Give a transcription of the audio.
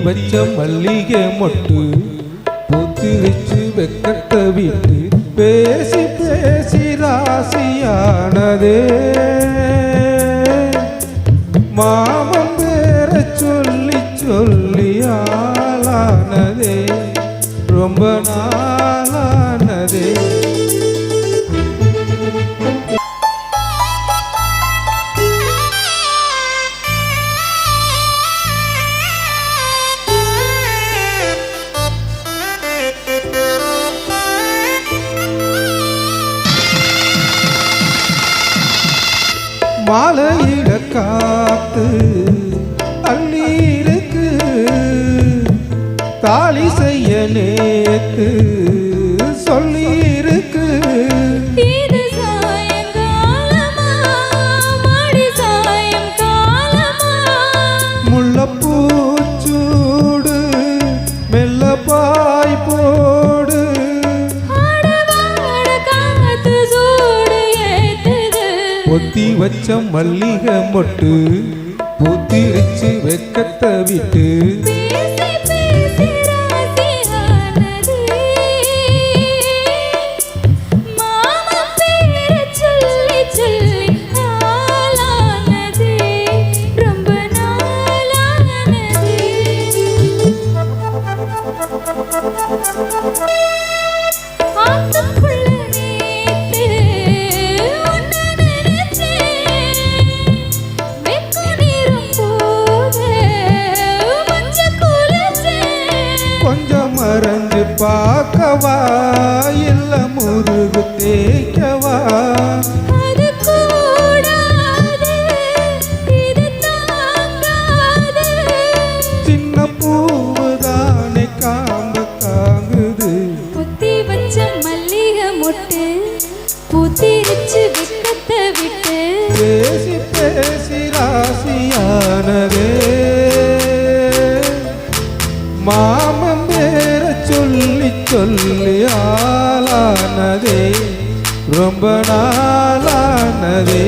வச்ச மல்லிகை மொட்டு பூத்திருச்சு வெக்கத்தை விட்டு பேசி பேசி ராசியானதே மாமன் பேர சொல்லி சொல்லி ஆளானதே ரொம்ப நாளானதே மாலையிட காத்து அள்ளி இருக்கு தாலி செய்ய நேத்து சொல்லி இருக்கு முள்ளப்பூச்சூடு மெல்ல பாய் போடு பொத்தி வச்ச மல்லிகை மொட்டு பூத்திருச்சு வெக்கத்தை விட்டு மறைஞ்சு பார்க்கவா இல்ல முதுகு தேய்க்கவா சின்ன பூவுதானே காம்பு காங்குது புத்தி வச்ச மல்லிகை மொட்டு பூத்திருச்சு வெக்கத்தை விட்டு பேசி பேசி ராசியானதே மாமன் பேர சொல்லி சொல்லி ஆளானதே ரொம்ப நாளானதே